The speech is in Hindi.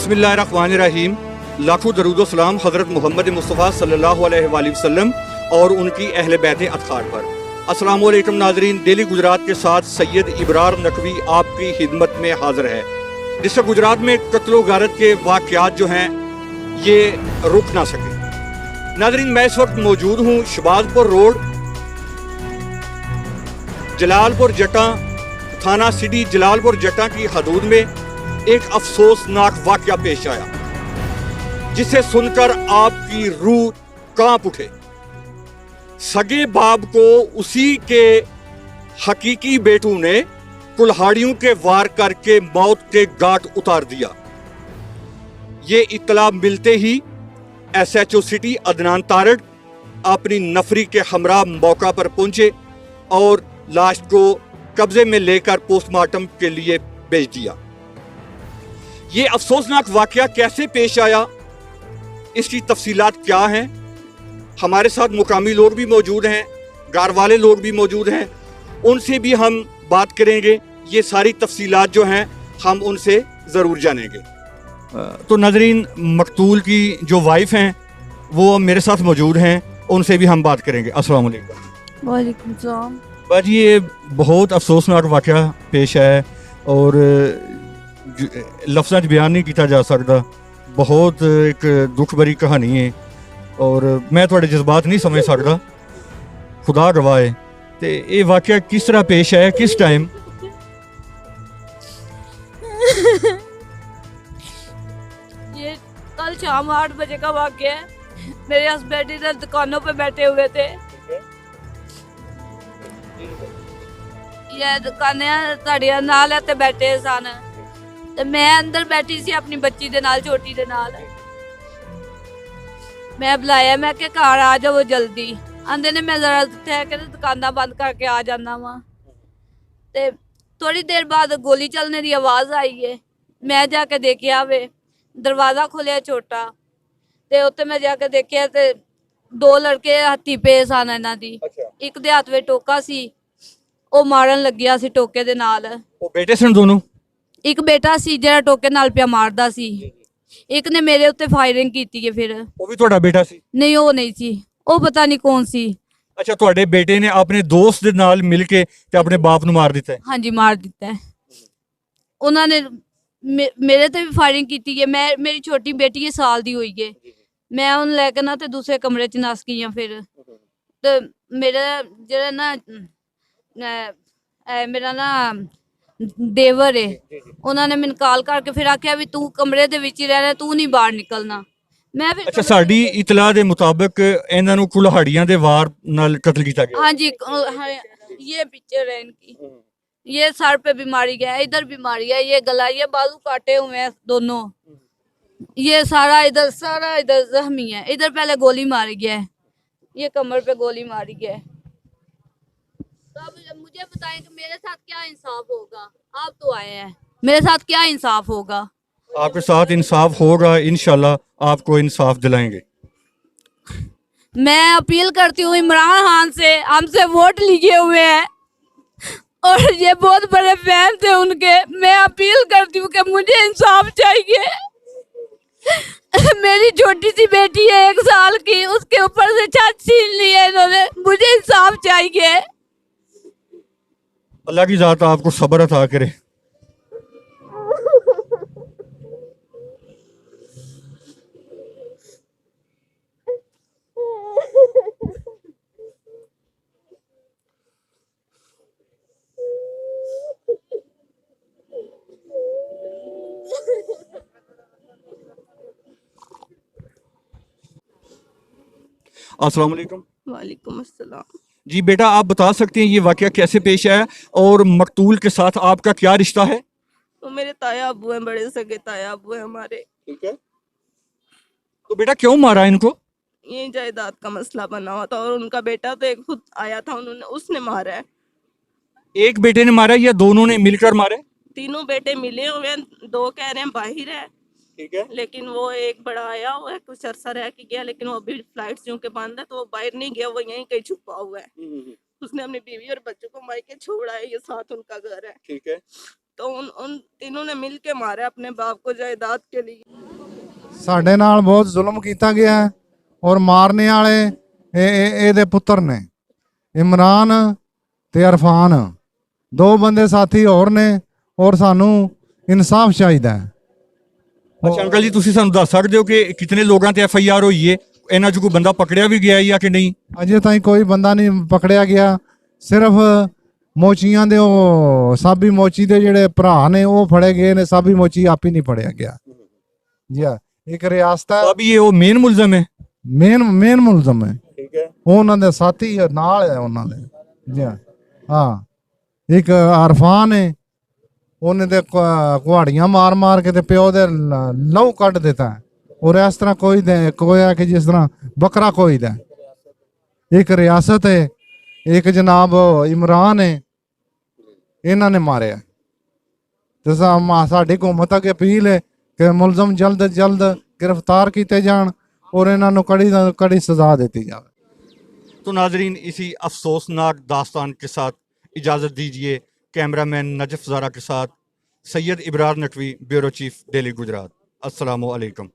बिस्मिल्लाहिर्रहमानिर्रहीम। लाखों दरूद सलाम हज़रत मोहम्मद मुस्तफ़ा सल्लल्लाहु अलैहि वसल्लम और उनकी अहले बैत अतहार पर। अस्सलाम वालेकुम नाज़रीन, डेली गुजरात के साथ सैयद इब्रार नकवी आपकी खिदमत में हाजिर है। जिससे गुजरात में कत्लो गारत के वाक़यात जो हैं ये रुक ना सके। नाज़रीन, मैं इस वक्त मौजूद हूँ शबाजपुर रोड, जलालपुर जटा थाना सिटी जलालपुर जटा की हदूद में एक अफसोसनाक वाक़या पेश आया जिसे सुनकर आपकी रूह कांप उठे। सगे बाप को उसी के हकीकी बेटों ने कुल्हाड़ियों के वार करके मौत के घाट उतार दिया। ये इत्तला मिलते ही SHO सिटी अदनान तारड़ अपनी नफरी के हमरा मौका पर पहुंचे और लाश को कब्जे में लेकर पोस्टमार्टम के लिए भेज दिया। ये अफसोसनाक वाकया कैसे पेश आया, इसकी तफसीलात क्या हैं, हमारे साथ मुकामी लोग भी मौजूद हैं, घर वाले लोग भी मौजूद हैं, उनसे भी हम बात करेंगे। ये सारी तफसीलात जो हैं हम उनसे ज़रूर जानेंगे। तो नाज़रीन, मकतूल की जो वाइफ हैं वो मेरे साथ मौजूद हैं, उनसे भी हम बात करेंगे। अस्सलाम वालेकुम। वालेकुम सलाम। बाजी, ये बहुत अफसोसनाक वाकया पेश है और लफ्ज़ां च बयान नहीं किया जा सकता। बहुत एक दुख भरी कहानी है और मैं थोड़े जज्बात नहीं समझ सकता, खुदा गवाह है। तो ये वाकया किस तरह पेश है, किस टाइम? ये कल शाम 8 बजे का वाकया है। मेरे हस्बैंड इधर दुकानों पे बैठे हुए थे। ये दुकानें ਤੁਹਾਡੀਆਂ ਨਾਲ है ते बैठे सन ते मैं अंदर बैठी सी अपनी बच्ची दे नाल, छोटी दे नाल। मैं बुलाया, मैं कि घर आ जाओ जल्दी। आंदे ने मैं जरा ठहर के दुकाना बंद करके आ जाना वा। ते थोड़ी देर बाद गोली चलने की आवाज आई है। मैं जाके देखिया वे दरवाजा खुलिया छोटा, ते उत्ते मैं जाके देखिया ते 2 लड़के हत्थी पे सन इन्हां दी। एक दे हत्थ विच टोका सी, ਉਹ ਮਾਰਨ ਲੱਗਿਆ ਸੀ ਟੋਕੇ ਦੇ ਨਾਲ। ਉਹ ਬੇਟੇ ਸਨ ਦੋਨੋਂ? ਇੱਕ ਬੇਟਾ ਸੀ ਜਿਹੜਾ ਟੋਕੇ ਨਾਲ ਪਿਆ ਮਾਰਦਾ ਸੀ, ਇੱਕ ਨੇ ਮੇਰੇ ਉੱਤੇ ਫਾਇਰਿੰਗ ਕੀਤੀ ਹੈ। ਫਿਰ ਉਹ ਵੀ ਤੁਹਾਡਾ ਬੇਟਾ ਸੀ? ਨਹੀਂ, ਉਹ ਨਹੀਂ ਸੀ, ਉਹ ਪਤਾ ਨਹੀਂ ਕੌਣ ਸੀ। ਅੱਛਾ, ਤੁਹਾਡੇ ਬੇਟੇ ਨੇ ਆਪਣੇ ਦੋਸਤ ਦੇ ਨਾਲ ਮਿਲ ਕੇ ਤੇ ਆਪਣੇ ਬਾਪ ਨੂੰ ਮਾਰ ਦਿੱਤਾ ਹੈ? ਹਾਂਜੀ, ਮਾਰ ਦਿੱਤਾ ਹੈ। ਉਹਨਾਂ ਨੇ ਮੇਰੇ ਤੇ ਵੀ ਫਾਇਰਿੰਗ ਕੀਤੀ ਹੈ। ਮੇਰੀ ਛੋਟੀ ਬੇਟੀ ਇਹ ਸਾਲ ਦੀ ਹੋਈ ਹੈ। ਮੈਂ ਉਹਨੂੰ ਲੈ ਕੇ ਨਾ ਤੇ ਦੂਸਰੇ ਕਮਰੇ 'ਚ ਨਸ ਗਈ ਹਾਂ। ਫਿਰ ਤੇ ਮੇਰਾ ਜਿਹੜਾ ਨਾ मेरा ना देवर है, उन्होंने मैंने कॉल करके फिर आख्या भी तू कमरे दे विच ही रहना, तू नहीं बाहर निकलना। मैं फिर अच्छा, साडी इतला दे मुताबिक इन्हां नूं कुल्हाड़ियां दे वार नाल कत्ल कीता गया? हाँ जी, ये पिक्चर है इनकी। ये सर पे भी मारी गया, इधर भी मारी है, ये गला, ये बाजू काटे हुए हैं दोनों। ये सारा इधर जख्मी है। इधर पहले गोली मारी गया है, ये कमर पे गोली मारी गया है। तो अब मुझे बताएं कि मेरे साथ क्या इंसाफ होगा? आप तो आए हैं, मेरे साथ क्या इंसाफ होगा? आपके साथ इंसाफ होगा, इंशाल्लाह आपको इंसाफ दिलाएंगे। मैं अपील करती हूँ इमरान खान से, हमसे वोट लिए हुए हैं और ये बहुत बड़े फैन थे उनके। मैं अपील करती हूँ कि मुझे इंसाफ चाहिए। मेरी छोटी सी बेटी है 1 साल की, उसके ऊपर से छत छीन ली है इन्होंने। मुझे इंसाफ चाहिए। अल्लाह की ज़ात आपको सब्र अता करे। अस्सलाम वालेकुम। वालेकुम अस्सलाम। जी बेटा, आप बता सकते हैं ये वाकया कैसे पेश आया और मकतूल के साथ आपका क्या रिश्ता है? तो मेरे ताया अबू हैं, बड़े सगे ताया अबू हैं हमारे। ठीक है, तो बेटा क्यों मारा इनको? ये जायदाद का मसला बना हुआ था और उनका बेटा तो एक खुद आया था, उसने मारा है। एक बेटे ने मारा या दोनों ने मिलकर मारा? तीनों बेटे मिले हुए हैं, 2 कह रहे हैं बाहर है। ठीक है, लेकिन वो एक बड़ा आया हुआ है, कुछ अरसा रह के गया, लेकिन वो अभी फ्लाइट जो के बंद है तो वो बाहर नहीं गया, वो यहीं कहीं छुपा हुआ है। उसने अपनी बीवी और बच्चों को मायके छोड़ा है, ये साथ उनका घर है। ठीक है, तो उन तीनों ने मिल के मारा अपने बाप को जायदाद के लिए। ਸਾਡੇ ਨਾਲ ਬਹੁਤ ਜ਼ੁਲਮ ਕੀਤਾ ਗਿਆ ਹੈ ਔਰ ਮਾਰਨੇ ਵਾਲੇ ਇਹਦੇ ਪੁੱਤਰ ਨੇ ਇਮਰਾਨ ਤੇ ਅਰਫਾਨ, ਦੋ ਬੰਦੇ ਸਾਥੀ ਹੋਰ ਨੇ ਔਰ ਸਾਨੂੰ ਇਨਸਾਫ ਚਾਹੀਦਾ ਹੈ। ਅੱਛਾ ਅੰਕਲ ਜੀ, ਤੁਸੀਂ ਸਾਨੂੰ ਦੱਸ ਸਕਦੇ ਹੋ ਕਿ ਕਿਤਨੇ ਲੋਕਾਂ ਤੇ FIR ਹੋਈ ਹੈ? ਇਹਨਾਂ 'ਚ ਕੋਈ ਬੰਦਾ ਪਕੜਿਆ ਵੀ ਗਿਆ ਜਾਂ ਕਿ ਨਹੀਂ? ਅਜੇ ਤਾਈਂ ਕੋਈ ਬੰਦਾ ਨਹੀਂ ਪਕੜਿਆ ਗਿਆ, ਸਿਰਫ ਮੋਚੀਆਂ ਦੇ ਉਹ ਸਾਬੀ ਮੋਚੀ ਦੇ ਜਿਹੜੇ ਭਰਾ ਨੇ ਉਹ ਫੜੇ ਗਏ ਨੇ, ਸਾਬੀ ਮੋਚੀ ਆਪ ਹੀ ਨਹੀਂ ਫੜਿਆ ਗਿਆ। ਜੀ ਹਾਂ, ਇੱਕ ਰਿਆਸਤ ਹੈ, ਅਭੀ ਇਹ ਉਹ ਮੇਨ ਮੁਲਜ਼ਮ ਹੈ। ਮੇਨ ਮੁਲਜ਼ਮ ਹੈ, ਠੀਕ ਹੈ। ਉਹਨਾਂ ਦੇ ਸਾਥੀ ਨਾਲ ਹੈ ਉਹਨਾਂ ਦੇ। ਜੀ ਹਾਂ, ਇੱਕ ਅਰਫਾਨ ਹੈ, ਉਹਨੇ ਤੇ ਕੁਹਾੜੀਆਂ ਮਾਰ ਕੇ ਤੇ ਪਿਓ ਦੇ ਲਹੂ ਕੱਢ ਦਿੱਤਾ ਔਰ ਇਸ ਤਰ੍ਹਾਂ ਕੋਈ ਹੈ ਕਿ ਜਿਸ ਤਰ੍ਹਾਂ ਬੱਕਰਾ ਕੋਈ ਦਾ। ਇੱਕ ਰਿਆਸਤ ਹੈ, ਇੱਕ ਜਨਾਬ ਇਮਰਾਨ ਹੈ, ਇਹਨਾਂ ਨੇ ਮਾਰਿਆ। ਤੇ ਸਾਡੀ ਹਕੂਮਤ ਅੱਗੇ ਅਪੀਲ ਹੈ ਕਿ ਮੁਲਜ਼ਮ ਜਲਦ ਜਲਦ गिरफ्तार किए जान और इन्हों कड़ी सजा देती जाए। तो नाजरीन, इसी अफसोसनाक दास्तान के साथ इजाज़त दीजिए। कैमरामैन नजफ ज़ारा के साथ Syed Ibrar Naqvi, bureau chief, daily Gujarat. अस्सलामु अलैकुम।